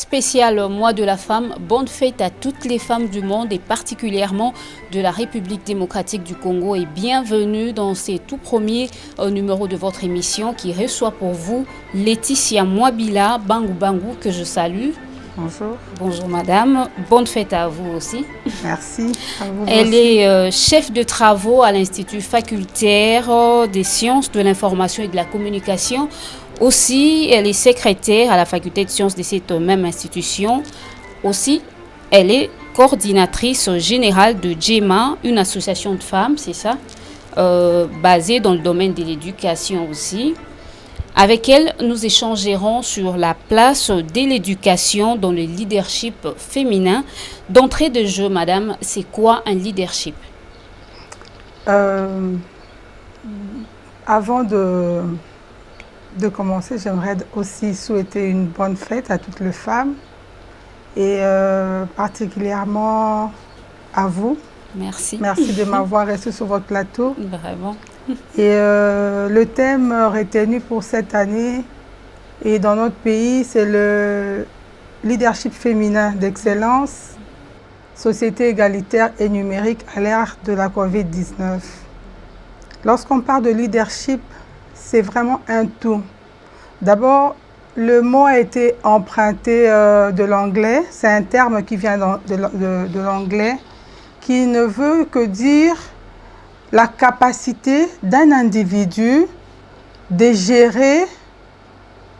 spécial mois de la femme, bonne fête à toutes les femmes du monde et particulièrement de la République démocratique du Congo et bienvenue dans ces tout premiers numéros de votre émission qui reçoit pour vous Laetitia Mwabila Bangou Bangou que je salue. Bonjour. Bonjour madame, bonne fête à vous aussi. Merci. À vous Elle aussi. est chef de travaux à l'Institut facultaire des sciences de l'information et de la communication. Aussi, elle est secrétaire à la faculté de sciences de cette même institution. Aussi, elle est coordinatrice générale de GEMA, une association de femmes, c'est ça, basée dans le domaine de l'éducation aussi. Avec elle, nous échangerons sur la place de l'éducation dans le leadership féminin. D'entrée de jeu, madame, c'est quoi un leadership? Avant de commencer, j'aimerais aussi souhaiter une bonne fête à toutes les femmes et particulièrement à vous. Merci. Merci de m'avoir reçu sur votre plateau. Vraiment. Et le thème retenu pour cette année et dans notre pays, c'est le leadership féminin d'excellence, société égalitaire et numérique à l'ère de la COVID-19. Lorsqu'on parle de leadership, c'est vraiment un tout. D'abord, le mot a été emprunté de l'anglais. C'est un terme qui vient de l'anglais, qui ne veut que dire la capacité d'un individu de gérer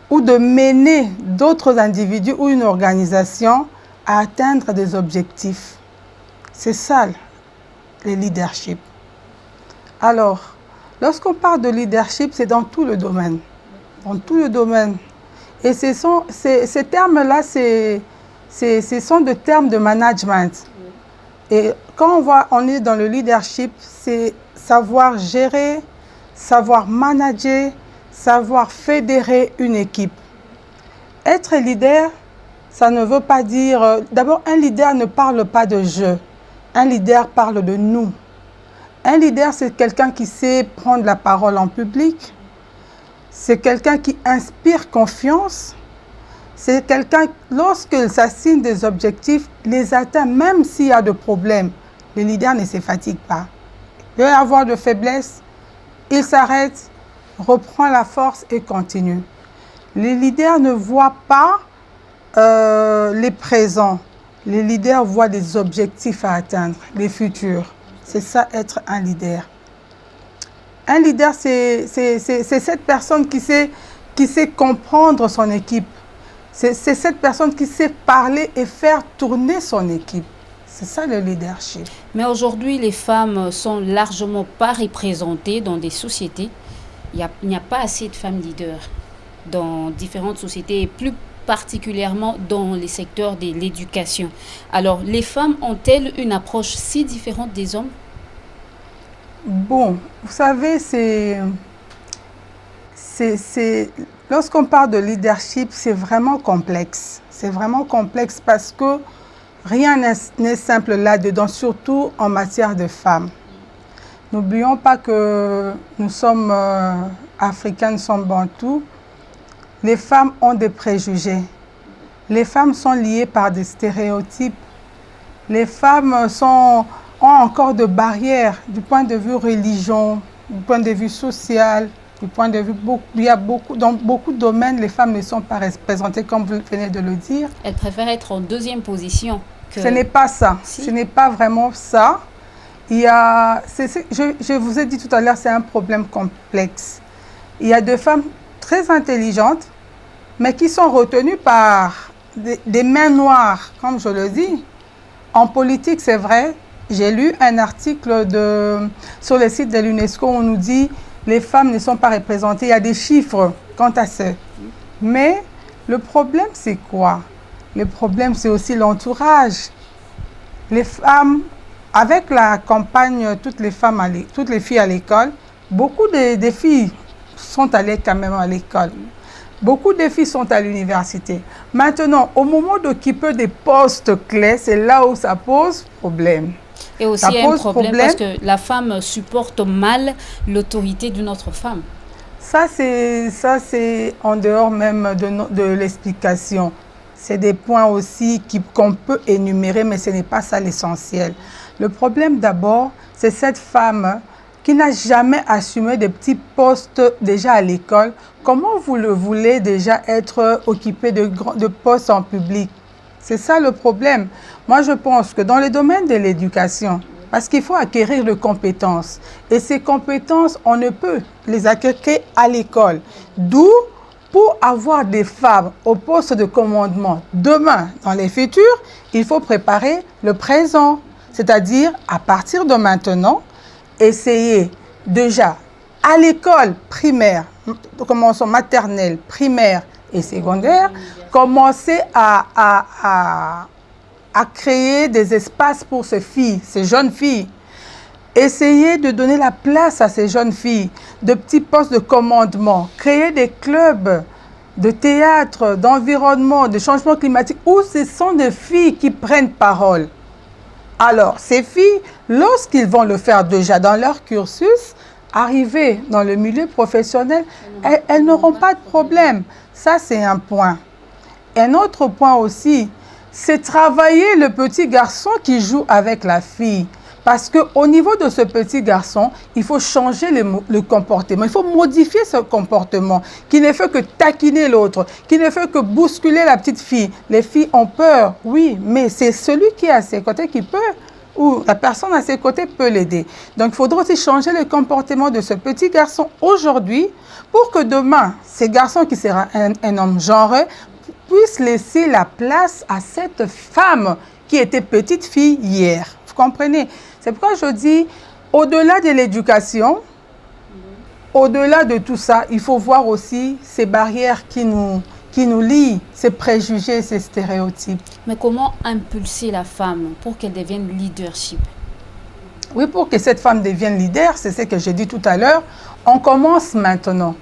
ou de mener d'autres individus ou une organisation à atteindre des objectifs. C'est ça, le leadership. Alors, lorsqu'on parle de leadership, c'est dans tout le domaine. Dans tout le domaine. Et ces termes-là, ce sont des termes de management. Et quand on est dans le leadership, c'est savoir gérer, savoir manager, savoir fédérer une équipe. Être leader, ça ne veut pas dire... D'abord, un leader ne parle pas de je. Un leader parle de nous. Un leader, c'est quelqu'un qui sait prendre la parole en public. C'est quelqu'un qui inspire confiance. C'est quelqu'un, lorsqu'il s'assigne des objectifs, les atteint, même s'il y a de problèmes. Le leader ne se fatigue pas. Il peut y avoir de faiblesses, il s'arrête, reprend la force et continue. Les leaders ne voient pas les présents. Les leaders voient des objectifs à atteindre, les futurs. C'est ça, être un leader. Un leader, c'est cette personne qui sait comprendre son équipe. C'est cette personne qui sait parler et faire tourner son équipe. C'est ça le leadership. Mais aujourd'hui, les femmes sont largement pas représentées dans des sociétés. Il n'y a pas assez de femmes leaders dans différentes sociétés et plus particulièrement dans les secteurs de l'éducation. Alors, les femmes ont-elles une approche si différente des hommes? Bon, vous savez, lorsqu'on parle de leadership, c'est vraiment complexe. C'est vraiment complexe parce que rien n'est simple là-dedans, surtout en matière de femmes. N'oublions pas que nous sommes africains, nous sommes bantous. Les femmes ont des préjugés. Les femmes sont liées par des stéréotypes. Les femmes ont encore de barrières du point de vue religion, du point de vue social, du point de vue... dans beaucoup de domaines, les femmes ne sont pas représentées, comme vous venez de le dire. Elles préfèrent être en deuxième position. Ce n'est pas ça. Si. Ce n'est pas vraiment ça. Je vous ai dit tout à l'heure, c'est un problème complexe. Il y a des femmes très intelligentes, mais qui sont retenues par des mains noires, comme je le dis. En politique, c'est vrai. J'ai lu un article sur le site de l'UNESCO où on nous dit que les femmes ne sont pas représentées. Il y a des chiffres quant à ça. Mais le problème, c'est quoi? Le problème, c'est aussi l'entourage. Les femmes, avec la campagne toutes les filles à l'école, beaucoup de filles sont allées quand même à l'école. Beaucoup de filles sont à l'université. Maintenant, au moment d'occuper des postes clés, c'est là où ça pose problème. Et aussi, il y a un problème parce que la femme supporte mal l'autorité d'une autre femme. Ça, c'est en dehors même de l'explication. C'est des points aussi qu'on peut énumérer, mais ce n'est pas ça l'essentiel. Le problème d'abord, c'est cette femme qui n'a jamais assumé de petits postes déjà à l'école. Comment vous le voulez déjà être occupé de postes en public? C'est ça le problème. Moi, je pense que dans le domaine de l'éducation, parce qu'il faut acquérir des compétences. Et ces compétences, on ne peut les acquérir à l'école. D'où, pour avoir des femmes au poste de commandement demain, dans les futurs, il faut préparer le présent. C'est-à-dire, à partir de maintenant, essayer déjà à l'école primaire, commençons maternelle, primaire et secondaire, commencer à créer des espaces pour ces filles, ces jeunes filles. Essayer de donner la place à ces jeunes filles, de petits postes de commandement, créer des clubs de théâtre, d'environnement, de changement climatique, où ce sont des filles qui prennent parole. Alors, ces filles, lorsqu'ils vont le faire déjà dans leur cursus, arriver dans le milieu professionnel, elles n'auront pas de problème. Ça, c'est un point. Un autre point aussi, c'est travailler le petit garçon qui joue avec la fille. Parce qu'au niveau de ce petit garçon, il faut changer le comportement. Il faut modifier ce comportement qui ne fait que taquiner l'autre, qui ne fait que bousculer la petite fille. Les filles ont peur, oui, mais c'est celui qui est à ses côtés qui peut, ou la personne à ses côtés peut l'aider. Donc, il faudra aussi changer le comportement de ce petit garçon aujourd'hui pour que demain, ce garçon qui sera un homme genré puisse laisser la place à cette femme qui était petite fille hier. Vous comprenez? C'est pourquoi je dis, au-delà de l'éducation, au-delà de tout ça, il faut voir aussi ces barrières qui nous lient, ces préjugés, ces stéréotypes. Mais comment impulser la femme pour qu'elle devienne leadership? Oui, pour que cette femme devienne leader, c'est ce que j'ai dit tout à l'heure, on commence maintenant.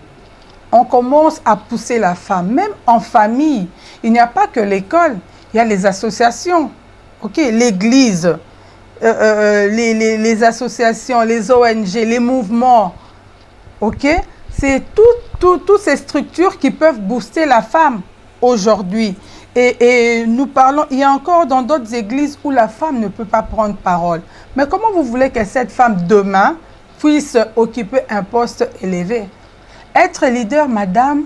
On commence à pousser la femme, même en famille. Il n'y a pas que l'école, il y a les associations, l'église, les associations, les ONG, les mouvements. C'est toutes ces structures qui peuvent booster la femme aujourd'hui. Et nous parlons, il y a encore dans d'autres églises où la femme ne peut pas prendre parole. Mais comment vous voulez que cette femme demain puisse occuper un poste élevé? Être leader, madame,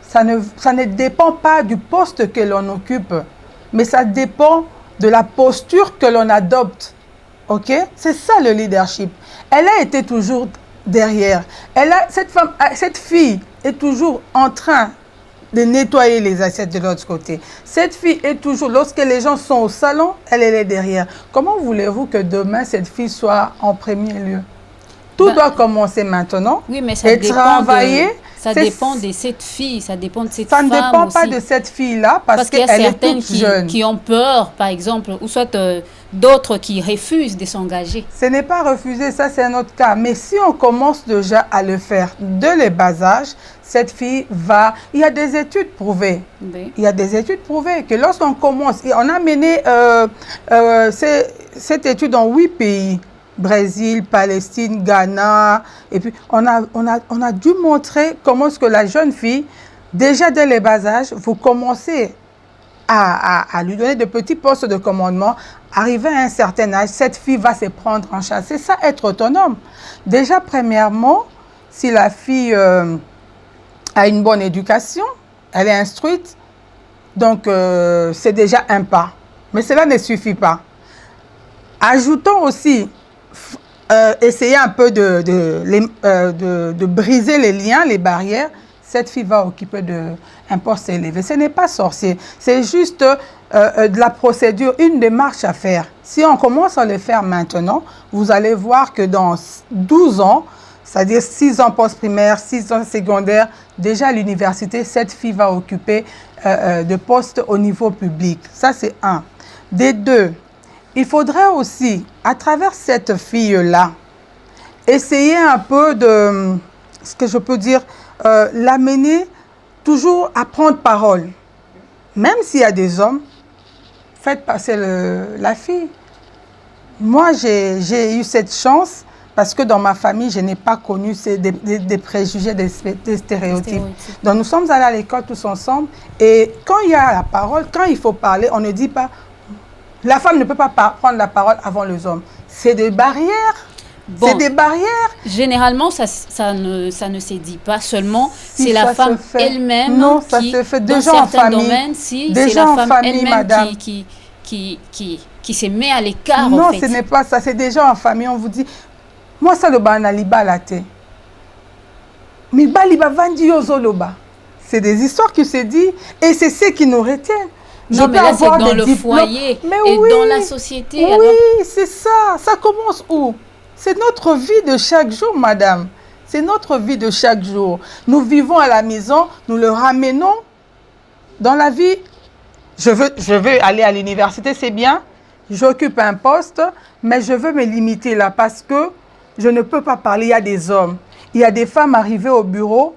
ça ne dépend pas du poste que l'on occupe, mais ça dépend de la posture que l'on adopte. C'est ça le leadership. Elle a été toujours derrière. Cette fille est toujours en train de nettoyer les assiettes de l'autre côté. Cette fille est toujours, lorsque les gens sont au salon, elle est derrière. Comment voulez-vous que demain, cette fille soit en premier lieu? Tout doit commencer maintenant. Oui, mais ça dépend de cette fille, ça dépend de cette femme. Ça ne dépend pas de cette fille-là parce qu'il y a qu'elle est certaines toute jeune. qui ont peur, par exemple, ou soit d'autres qui refusent de s'engager. Ce n'est pas refuser, ça c'est un autre cas. Mais si on commence déjà à le faire de les bas âge, cette fille va... Il y a des études prouvées. Oui. Il y a des études prouvées que lorsqu'on commence... On a mené cette étude dans 8 pays. Brésil, Palestine, Ghana, et puis on a dû montrer comment est-ce que la jeune fille, déjà dès les bas âges, vous commencez à lui donner de petits postes de commandement, arrivé à un certain âge, cette fille va se prendre en charge. C'est ça, être autonome. Déjà, premièrement, si la fille a une bonne éducation, elle est instruite, donc c'est déjà un pas. Mais cela ne suffit pas. Ajoutons aussi essayer un peu de briser les liens, les barrières. Cette fille va occuper un poste élevé. Ce n'est pas sorcier, c'est juste de la procédure, une démarche à faire. Si on commence à le faire maintenant, vous allez voir que dans 12 ans, c'est-à-dire 6 ans post-primaire, 6 ans secondaire, déjà à l'université, cette fille va occuper de postes au niveau public. Ça, c'est un. Des deux, il faudrait aussi, à travers cette fille-là, essayer un peu de, ce que je peux dire, l'amener toujours à prendre parole. Même s'il y a des hommes, faites passer la fille. Moi, j'ai eu cette chance Parce que dans ma famille, je n'ai pas connu des préjugés, des stéréotypes. Donc nous sommes allés à l'école tous ensemble. Et quand il y a la parole, quand il faut parler, on ne dit pas « la femme ne peut pas prendre la parole avant les hommes ». C'est des barrières. Bon, c'est des barrières. Généralement, ça ne se dit pas seulement. Si c'est la femme elle-même qui, se fait dans certains domaines, si c'est la femme elle-même qui se met à l'écart. Non, en fait. Ce n'est pas ça. C'est déjà en famille. On vous dit, moi, ça le banaliba la te. Mais baliba vandi yozoloba. C'est des histoires qui se disent et c'est ce qui nous retient. Non, mais là, c'est dans le foyer et dans la société. Oui, c'est ça. Ça commence où? C'est notre vie de chaque jour, madame. C'est notre vie de chaque jour. Nous vivons à la maison, nous le ramenons dans la vie. Je veux aller à l'université, c'est bien. J'occupe un poste, mais je veux me limiter là parce que je ne peux pas parler. Il y a des hommes, il y a des femmes arrivées au bureau.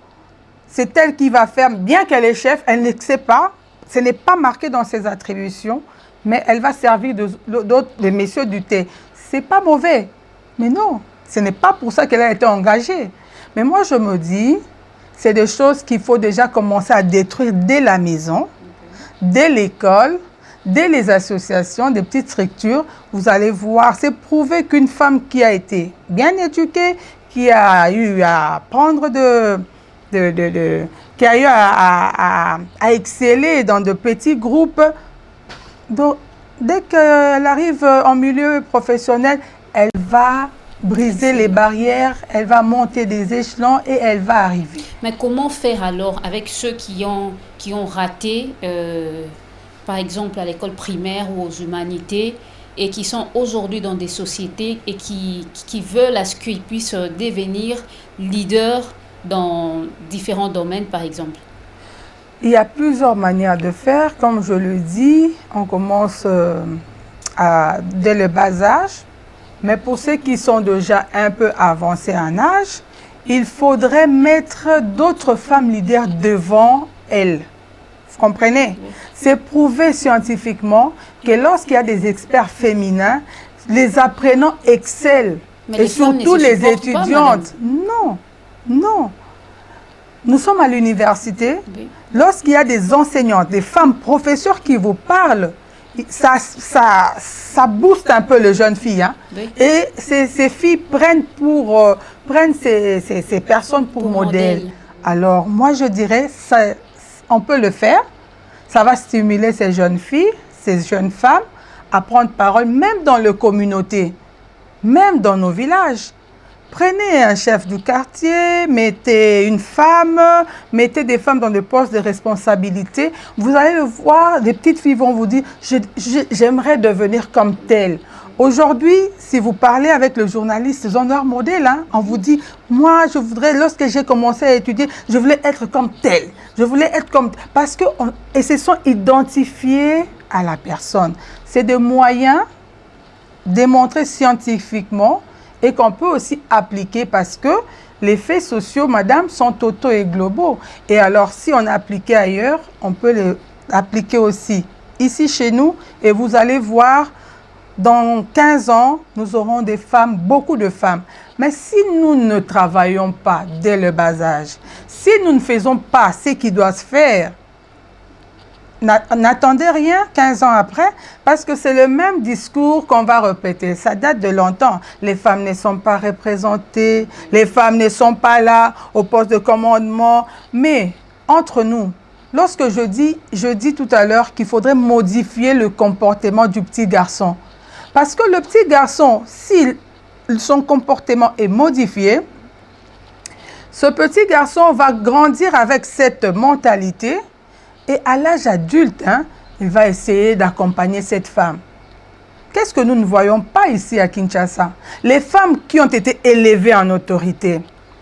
C'est elle qui va faire, bien qu'elle est chef, elle ne sait pas. Ce n'est pas marqué dans ses attributions, mais elle va servir des messieurs du thé. C'est pas mauvais. Mais non, ce n'est pas pour ça qu'elle a été engagée. Mais moi, je me dis, c'est des choses qu'il faut déjà commencer à détruire dès la maison, dès l'école, dès les associations, des petites structures. Vous allez voir, c'est prouvé qu'une femme qui a été bien éduquée, qui a eu à prendre qui a eu à exceller dans de petits groupes, donc, dès qu'elle arrive en milieu professionnel, elle va briser les barrières, elle va monter des échelons et elle va arriver. Mais comment faire alors avec ceux qui ont raté, par exemple à l'école primaire ou aux humanités, et qui sont aujourd'hui dans des sociétés et qui veulent à ce qu'ils puissent devenir leaders dans différents domaines, par exemple? Il y a plusieurs manières de faire. Comme je le dis, on commence dès le bas âge. Mais pour ceux qui sont déjà un peu avancés en âge, il faudrait mettre d'autres femmes leaders devant elles. Vous comprenez? C'est prouvé scientifiquement que lorsqu'il y a des experts féminins, les apprenants excellent. Et surtout les étudiantes. Non, non. Nous sommes à l'université. Oui. Lorsqu'il y a des enseignantes, des femmes professeurs qui vous parlent, ça booste un peu les jeunes filles. Hein? Oui. Et ces filles prennent ces personnes pour modèle. Alors, moi, je dirais, on peut le faire. Ça va stimuler ces jeunes filles, ces jeunes femmes à prendre parole, même dans les communautés, même dans nos villages. Prenez un chef du quartier, mettez une femme, mettez des femmes dans des postes de responsabilité. Vous allez le voir, des petites filles vont vous dire « j'aimerais devenir comme telle ». Aujourd'hui, si vous parlez avec le journaliste, ils ont leur modèle. Hein? On vous dit « moi, je voudrais, lorsque j'ai commencé à étudier, je voulais être comme telle. Je voulais être comme… » Parce qu'ils se sont identifiés à la personne. C'est des moyens démontrés scientifiquement et qu'on peut aussi appliquer parce que les faits sociaux, madame, sont totaux et globaux. Et alors, si on appliquait ailleurs, on peut les appliquer aussi ici chez nous. Et vous allez voir, dans 15 ans, nous aurons des femmes, beaucoup de femmes. Mais si nous ne travaillons pas dès le bas âge, si nous ne faisons pas ce qui doit se faire, n'attendez rien 15 ans après, parce que c'est le même discours qu'on va répéter. Ça date de longtemps. Les femmes ne sont pas représentées, les femmes ne sont pas là au poste de commandement. Mais entre nous, lorsque je dis tout à l'heure qu'il faudrait modifier le comportement du petit garçon. Parce que le petit garçon, si son comportement est modifié, ce petit garçon va grandir avec cette mentalité. Et à l'âge adulte, hein, il va essayer d'accompagner cette femme. Qu'est-ce que nous ne voyons pas ici à Kinshasa? Les femmes qui ont été élevées en autorité.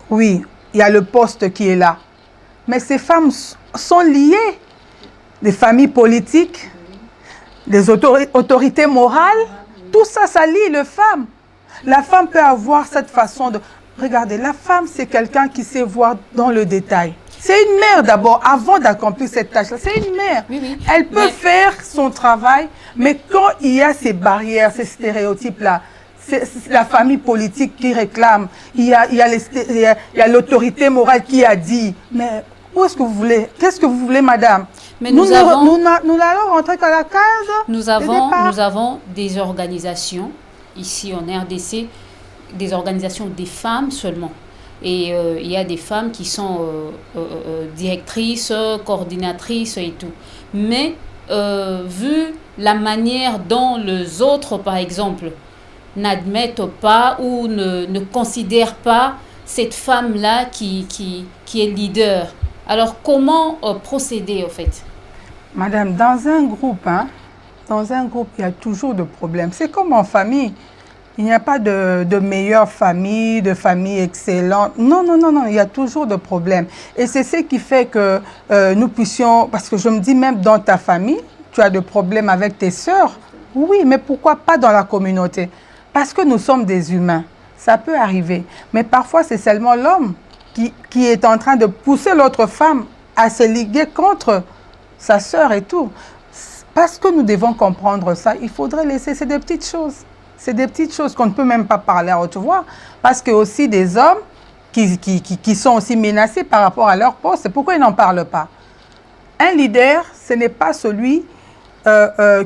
Oui, il y a le poste qui est là. Mais ces femmes sont liées. Les familles politiques, les autorités morales, tout ça, ça lie les femmes. La femme peut avoir cette façon de... Regardez, la femme, c'est quelqu'un qui sait voir dans le détail. C'est une mère d'abord, avant d'accomplir cette tâche-là. C'est une mère. Oui, oui. Elle peut faire son travail, mais quand il y a ces barrières, ces stéréotypes-là, c'est la famille politique qui réclame. Il y a l'autorité morale qui a dit. Mais où est-ce que vous voulez? Qu'est-ce que vous voulez, madame? Mais nous allons rentrer à la case. Nous avons des organisations, ici en RDC, des organisations des femmes seulement. Et il y a des femmes qui sont directrices, coordinatrices et tout. Mais vu la manière dont les autres, par exemple, n'admettent pas ou ne considèrent pas cette femme-là qui est leader, alors comment procéder, en fait? Madame, dans un groupe, il y a toujours de problèmes. C'est comme en famille. Il n'y a pas de meilleure famille, de famille excellente. Non, non, non, non, il y a toujours de problèmes. Et c'est ce qui fait que nous puissions... Parce que je me dis, même dans ta famille, tu as des problèmes avec tes sœurs. Oui, mais pourquoi pas dans la communauté? Parce que nous sommes des humains. Ça peut arriver. Mais parfois, c'est seulement l'homme qui est en train de pousser l'autre femme à se liguer contre sa sœur et tout. Parce que nous devons comprendre ça, il faudrait laisser... C'est des petites choses. C'est des petites choses qu'on ne peut même pas parler à haute voix. Parce qu'il y a aussi des hommes qui sont aussi menacés par rapport à leur poste. Pourquoi ils n'en parlent pas? Un leader, ce n'est pas celui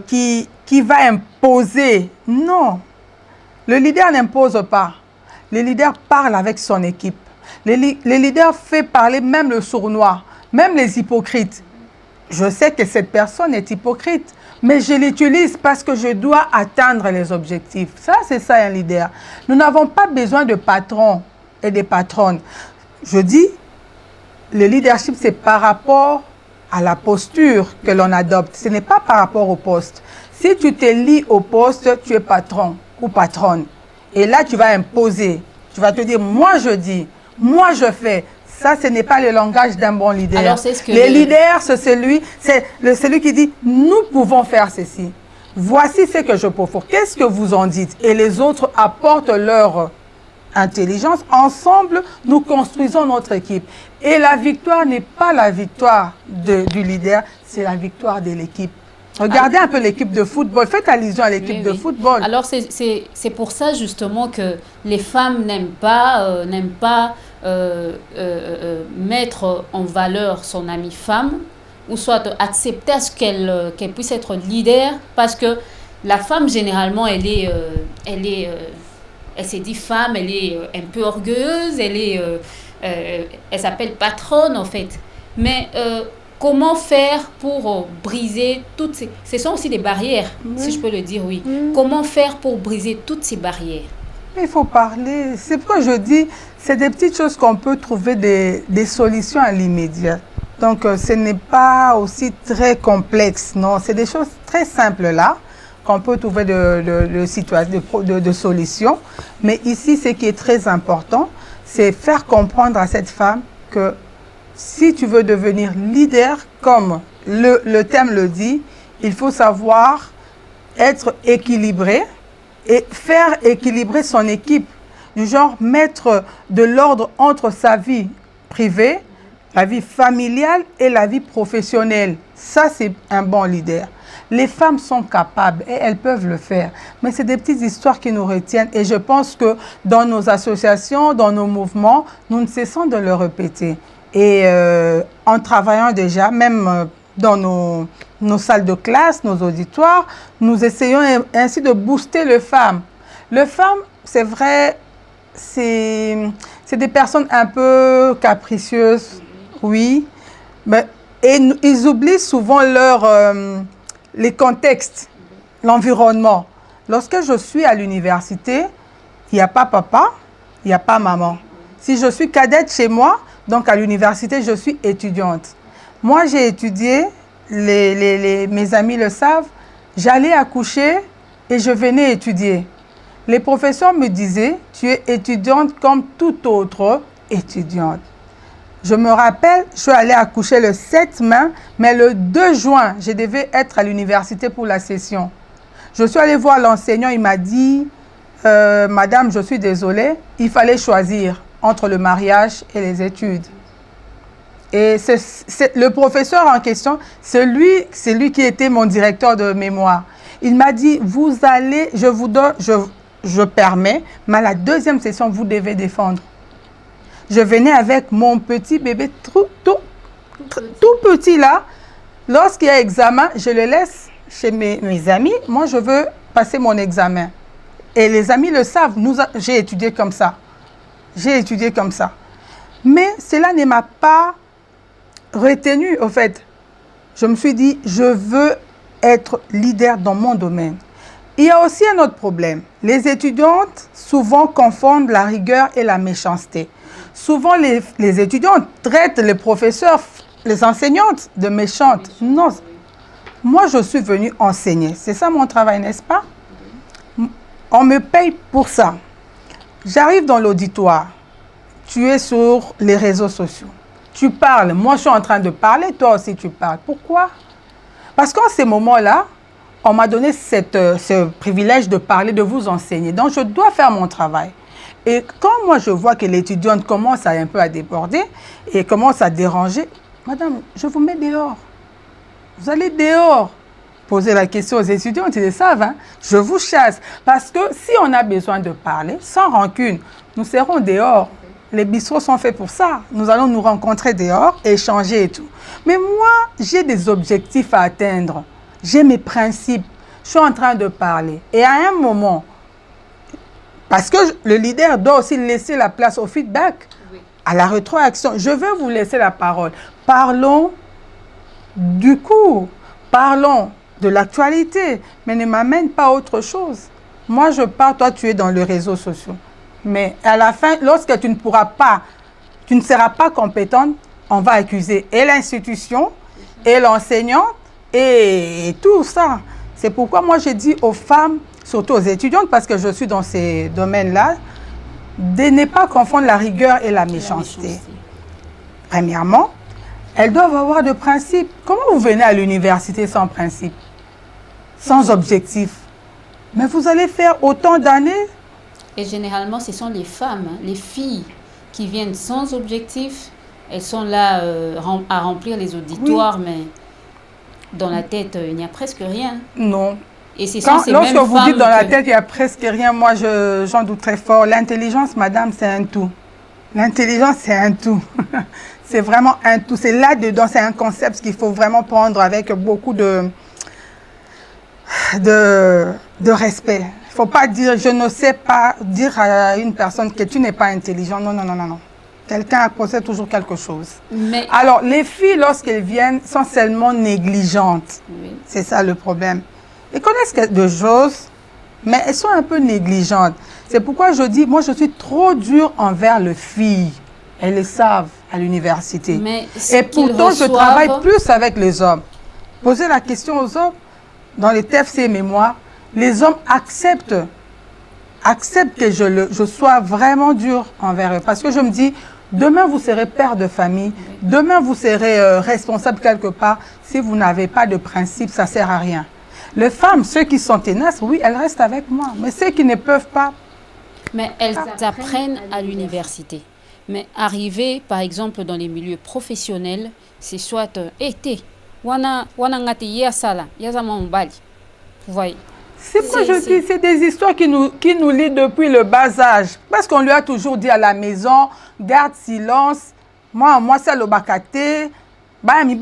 qui va imposer. Non. Le leader n'impose pas. Le leader parle avec son équipe. Le leader fait parler même le sournois, même les hypocrites. Je sais que cette personne est hypocrite, mais je l'utilise parce que je dois atteindre les objectifs. Ça, c'est ça un leader. Nous n'avons pas besoin de patrons et de patronnes. Je dis, le leadership, c'est par rapport à la posture que l'on adopte. Ce n'est pas par rapport au poste. Si tu te lis au poste, tu es patron ou patronne. Et là, tu vas imposer. Tu vas te dire, moi je dis, moi je fais. Ça, ce n'est pas le langage d'un bon leader. Alors, c'est ce que le leader, c'est celui qui dit, nous pouvons faire ceci. Voici ce que je peux faire. Qu'est-ce que vous en dites? Et les autres apportent leur intelligence. Ensemble, nous construisons notre équipe. Et la victoire n'est pas la victoire du leader, c'est la victoire de l'équipe. Regardez un peu l'équipe de football. Faites allusion à l'équipe de football. Alors, c'est pour ça justement que les femmes n'aiment pas mettre en valeur son amie femme, ou soit accepter à ce qu'elle puisse être leader, parce que la femme, généralement, elle s'est dit femme, elle est un peu orgueilleuse, elle s'appelle patronne, en fait. Mais... comment faire pour briser toutes ces... Ce sont aussi des barrières, si je peux le dire, oui. Comment faire pour briser toutes ces barrières? Il faut parler. C'est pourquoi je dis, c'est des petites choses qu'on peut trouver des solutions à l'immédiat. Donc, ce n'est pas aussi très complexe, non. C'est des choses très simples là, qu'on peut trouver de solutions. Mais ici, ce qui est très important, c'est faire comprendre à cette femme que si tu veux devenir leader, comme le thème le dit, il faut savoir être équilibré et faire équilibrer son équipe. Du genre, mettre de l'ordre entre sa vie privée, la vie familiale et la vie professionnelle. Ça, c'est un bon leader. Les femmes sont capables et elles peuvent le faire. Mais c'est des petites histoires qui nous retiennent. Et je pense que dans nos associations, dans nos mouvements, nous ne cessons de le répéter. Et en travaillant déjà, même dans nos salles de classe, nos auditoires, nous essayons ainsi de booster les femmes. Les femmes, c'est vrai, c'est des personnes un peu capricieuses, oui, mais, et ils oublient souvent les contextes, l'environnement. Lorsque je suis à l'université, il n'y a pas papa, il n'y a pas maman. Si je suis cadette chez moi, donc à l'université, je suis étudiante. Moi, j'ai étudié, mes amis le savent, j'allais accoucher et je venais étudier. Les professeurs me disaient, tu es étudiante comme toute autre étudiante. Je me rappelle, je suis allée accoucher le 7 mai, mais le 2 juin, je devais être à l'université pour la session. Je suis allée voir l'enseignant, il m'a dit, Madame, je suis désolée, il fallait choisir entre le mariage et les études. Et le professeur en question, c'est lui qui était mon directeur de mémoire. Il m'a dit, vous allez, je je permets, mais à la deuxième session, vous devez défendre. Je venais avec mon petit bébé tout petit là. Lorsqu'il y a examen, je le laisse chez mes amis. Moi, je veux passer mon examen. Et les amis le savent. J'ai étudié comme ça. J'ai étudié comme ça. Mais cela ne m'a pas retenu, au fait. Je me suis dit, je veux être leader dans mon domaine. Il y a aussi un autre problème. Les étudiantes souvent confondent la rigueur et la méchanceté. Souvent, les étudiantes traitent les professeurs, les enseignantes de méchantes. Non, moi je suis venue enseigner. C'est ça mon travail, n'est-ce pas? On me paye pour ça. J'arrive dans l'auditoire. Tu es sur les réseaux sociaux. Tu parles. Moi, je suis en train de parler. Toi aussi, tu parles. Pourquoi? Parce qu'en ces moments-là, on m'a donné ce privilège de parler, de vous enseigner. Donc, je dois faire mon travail. Et quand moi, je vois que l'étudiante commence un peu à déborder et commence à déranger, madame, je vous mets dehors. Vous allez dehors. Poser la question aux étudiants, ils le savent. Hein? Je vous chasse. Parce que si on a besoin de parler, sans rancune, nous serons dehors. Les bistrots sont faits pour ça. Nous allons nous rencontrer dehors, échanger et tout. Mais moi, j'ai des objectifs à atteindre. J'ai mes principes. Je suis en train de parler. Et à un moment, parce que le leader doit aussi laisser la place au feedback, à la rétroaction. Je veux vous laisser la parole. Parlons du cours. Parlons de l'actualité. Mais ne m'amène pas à autre chose. Moi, je pars, toi, tu es dans les réseaux sociaux. Mais à la fin, lorsque tu ne seras pas compétente, on va accuser et l'institution, et l'enseignant, et tout ça. C'est pourquoi moi, j'ai dit aux femmes, surtout aux étudiantes, parce que je suis dans ces domaines-là, de ne pas confondre la rigueur et la méchanceté. Premièrement, elles doivent avoir de principes. Comment vous venez à l'université sans principe, sans objectif? Mais vous allez faire autant d'années. Et généralement, ce sont les femmes, les filles qui viennent sans objectif. Elles sont là à remplir les auditoires, mais dans la tête, il n'y a presque rien. Non. Et c'est lorsque vous dites dans la tête, il n'y a presque rien, moi, j'en doute très fort. L'intelligence, madame, c'est un tout. L'intelligence, c'est un tout. C'est vraiment un tout. C'est là-dedans, c'est un concept qu'il faut vraiment prendre avec beaucoup de respect. Il ne faut pas dire, je ne sais pas, dire à une personne que tu n'es pas intelligent. Non, non, non, non, non. Quelqu'un possède toujours quelque chose. Mais alors, les filles, lorsqu'elles viennent, sont seulement négligentes. Oui. C'est ça le problème. Elles connaissent quelque chose, mais elles sont un peu négligentes. C'est pourquoi je dis, moi, je suis trop dure envers les filles. Elles le savent à l'université. Et pourtant, je travaille plus avec les hommes. Posez la question aux hommes. Dans les TFC mémoires, les hommes acceptent que je sois vraiment dur envers eux. Parce que je me dis, demain vous serez père de famille, demain vous serez responsable quelque part. Si vous n'avez pas de principe, ça ne sert à rien. Les femmes, ceux qui sont tenaces, oui, elles restent avec moi. Mais ceux qui ne peuvent pas... Mais elles apprennent à l'université. Mais arriver, par exemple, dans les milieux professionnels, c'est soit été. Vous voyez. C'est quoi je dis, c'est des histoires qui nous lient depuis le bas âge. Parce qu'on lui a toujours dit à la maison, garde silence. Moi c'est le bakate. Même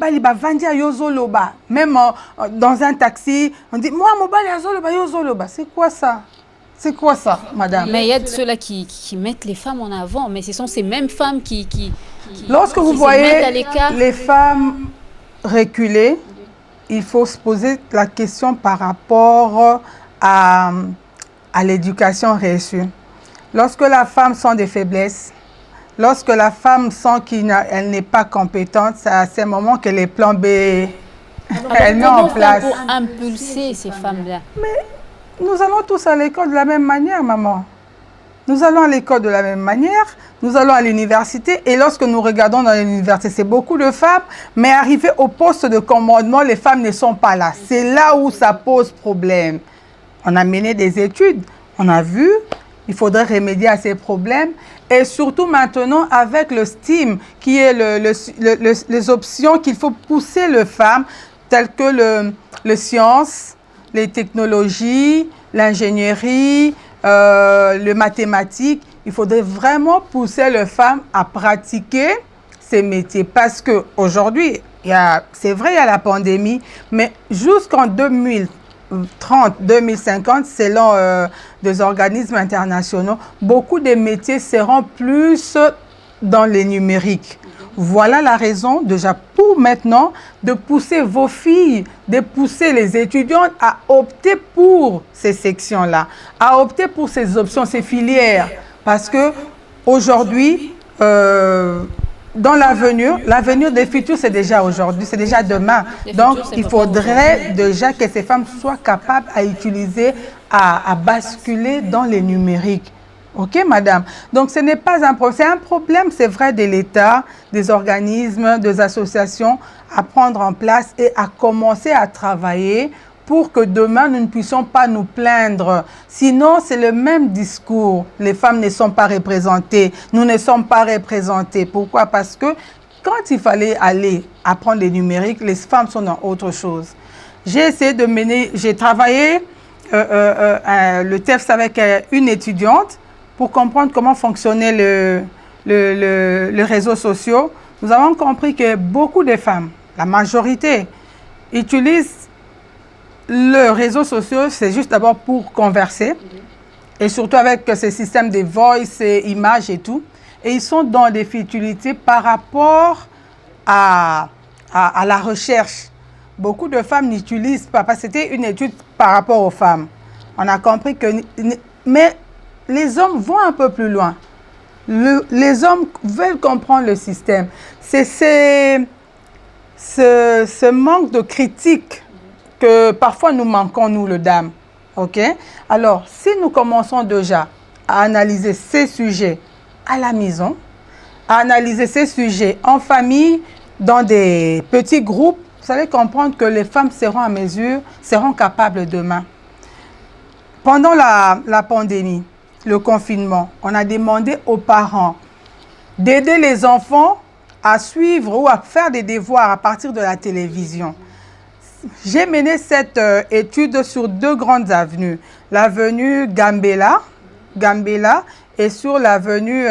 dans un taxi, on dit, moi, c'est quoi ça? C'est quoi ça, madame? Mais il y a de ceux-là qui mettent les femmes en avant, mais ce sont ces mêmes femmes qui lorsque vous voyez les femmes reculer, il faut se poser la question par rapport à l'éducation reçue. Lorsque la femme sent des faiblesses, lorsque la femme sent qu'elle n'est pas compétente, c'est à ce moment que les plans B, elle met en place. Pour impulser ces femmes-là. Mais nous allons tous à l'école de la même manière, maman. Nous allons à l'école de la même manière, nous allons à l'université et lorsque nous regardons dans l'université, c'est beaucoup de femmes, mais arrivé au poste de commandement, les femmes ne sont pas là. C'est là où ça pose problème. On a mené des études, on a vu, il faudrait remédier à ces problèmes et surtout maintenant avec le STEAM qui est les options qu'il faut pousser les femmes telles que les sciences, les technologies, l'ingénierie, le mathématique. Il faudrait vraiment pousser les femmes à pratiquer ces métiers parce qu'aujourd'hui, c'est vrai, il y a la pandémie, mais jusqu'en 2030, 2050, selon des organismes internationaux, beaucoup de métiers seront plus dans les numériques. Voilà la raison déjà pour maintenant de pousser vos filles, de pousser les étudiantes à opter pour ces sections-là, à opter pour ces options, ces filières. Parce que aujourd'hui, dans l'avenir des futurs, c'est déjà aujourd'hui, c'est déjà demain. Donc, il faudrait déjà que ces femmes soient capables à utiliser, à basculer dans les numériques. OK, madame? Donc, ce n'est pas un problème. C'est un problème, c'est vrai, de l'État, des organismes, des associations à prendre en place et à commencer à travailler pour que demain, nous ne puissions pas nous plaindre. Sinon, c'est le même discours. Les femmes ne sont pas représentées. Nous ne sommes pas représentés. Pourquoi? Parce que quand il fallait aller apprendre les numériques, les femmes sont dans autre chose. J'ai essayé de mener, j'ai travaillé le TEFS avec une étudiante pour comprendre comment fonctionnait les réseaux sociaux. Nous avons compris que beaucoup de femmes, la majorité, utilisent le réseau social, c'est juste d'abord pour converser, et surtout avec ces systèmes de voice et images et tout. Et ils sont dans des futilités par rapport à la recherche. Beaucoup de femmes n'utilisent pas, parce que c'était une étude par rapport aux femmes. On a compris que... Mais les hommes vont un peu plus loin. Les hommes veulent comprendre le système. C'est ce manque de critique que parfois nous manquons, nous, les dames. OK? Alors, si nous commençons déjà à analyser ces sujets à la maison, à analyser ces sujets en famille, dans des petits groupes, vous allez comprendre que les femmes seront à mesure, seront capables demain. Pendant la pandémie, le confinement, on a demandé aux parents d'aider les enfants à suivre ou à faire des devoirs à partir de la télévision. J'ai mené cette étude sur deux grandes avenues. L'avenue Gambela et sur l'avenue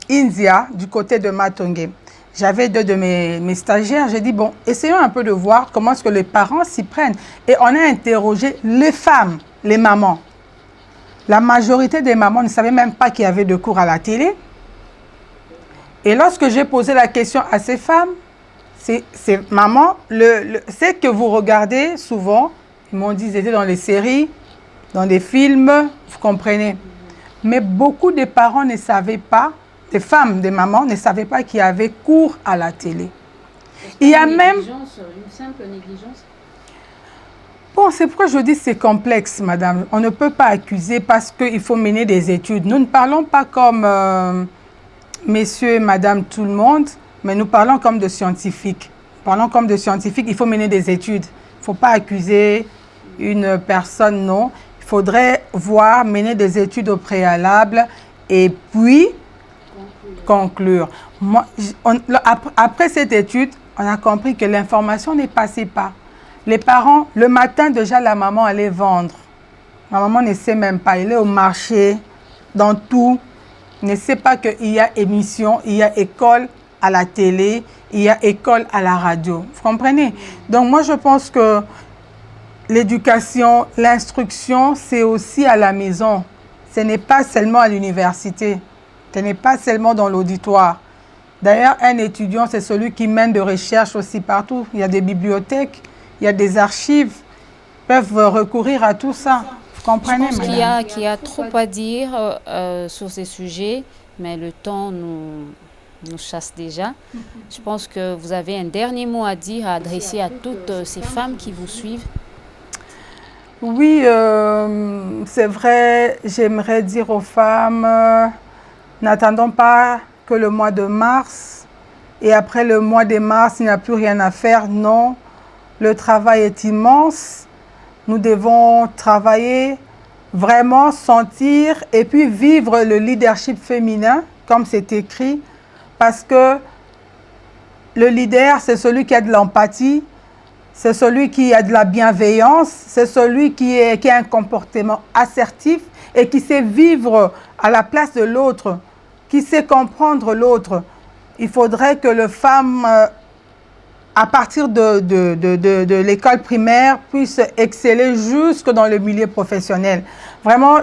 India du côté de Matongé. J'avais deux de mes stagiaires. J'ai dit, bon, essayons un peu de voir comment est-ce que les parents s'y prennent. Et on a interrogé les femmes, les mamans. La majorité des mamans ne savaient même pas qu'il y avait de cours à la télé. Et lorsque j'ai posé la question à ces femmes, c'est maman, c'est que vous regardez souvent, ils m'ont dit, ils étaient dans les séries, dans des films, vous comprenez. Mais beaucoup de parents ne savaient pas, des femmes, des mamans ne savaient pas qu'il y avait cours à la télé. Il y a même... Une simple négligence. Bon, c'est pourquoi je dis que c'est complexe, madame. On ne peut pas accuser parce qu'il faut mener des études. Nous ne parlons pas comme messieurs et madame tout le monde, mais nous parlons comme de scientifiques. Parlons comme de scientifiques, il faut mener des études. Il ne faut pas accuser une personne, non. Il faudrait voir, mener des études au préalable et puis conclure. Moi, après cette étude, on a compris que l'information ne passait pas. Les parents, le matin déjà, la maman allait vendre. La maman ne sait même pas, elle est au marché, dans tout. Ne sait pas qu'il y a émission, il y a école à la télé, il y a école à la radio. Vous comprenez? Donc moi, je pense que l'éducation, l'instruction, c'est aussi à la maison. Ce n'est pas seulement à l'université. Ce n'est pas seulement dans l'auditoire. D'ailleurs, un étudiant, c'est celui qui mène de recherche aussi partout. Il y a des bibliothèques, il y a des archives. Ils peuvent recourir à tout ça. Vous comprenez, je pense madame? qu'il y a trop à dire sur ces sujets, mais le temps nous chasse déjà. Je pense que vous avez un dernier mot à dire, à adresser à toutes ces femmes qui vous suivent. Oui, c'est vrai, j'aimerais dire aux femmes, n'attendons pas que le mois de mars, et après le mois de mars, il n'y a plus rien à faire. Non, le travail est immense. Nous devons travailler, vraiment sentir et puis vivre le leadership féminin, comme c'est écrit, parce que le leader, c'est celui qui a de l'empathie, c'est celui qui a de la bienveillance, c'est celui qui a un comportement assertif et qui sait vivre à la place de l'autre, qui sait comprendre l'autre. Il faudrait que les femmes, à partir de l'école primaire, puissent exceller jusque dans le milieu professionnel. Vraiment,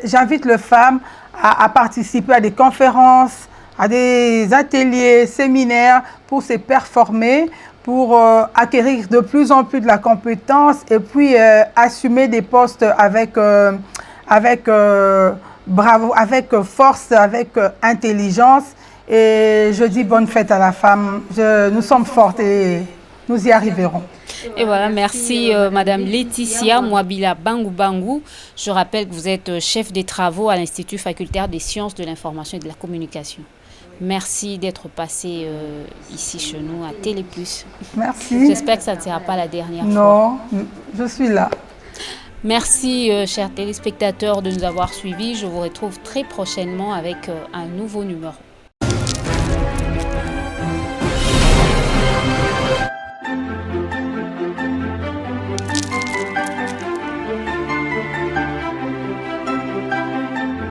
j'invite les femmes à participer à des conférences, à des ateliers, séminaires pour se performer, pour acquérir de plus en plus de la compétence et puis assumer des postes avec bravo, avec force, avec intelligence. Et je dis bonne fête à la femme. Nous sommes fortes et nous y arriverons. Et voilà, merci Madame Laetitia Mwabila Bangou. Je rappelle que vous êtes chef des travaux à l'Institut facultaire des sciences de l'information et de la communication. Merci d'être passé ici chez nous à Téléplus. Merci. J'espère que ça ne sera pas la dernière fois. Non, je suis là. Merci, chers téléspectateurs, de nous avoir suivis. Je vous retrouve très prochainement avec un nouveau numéro.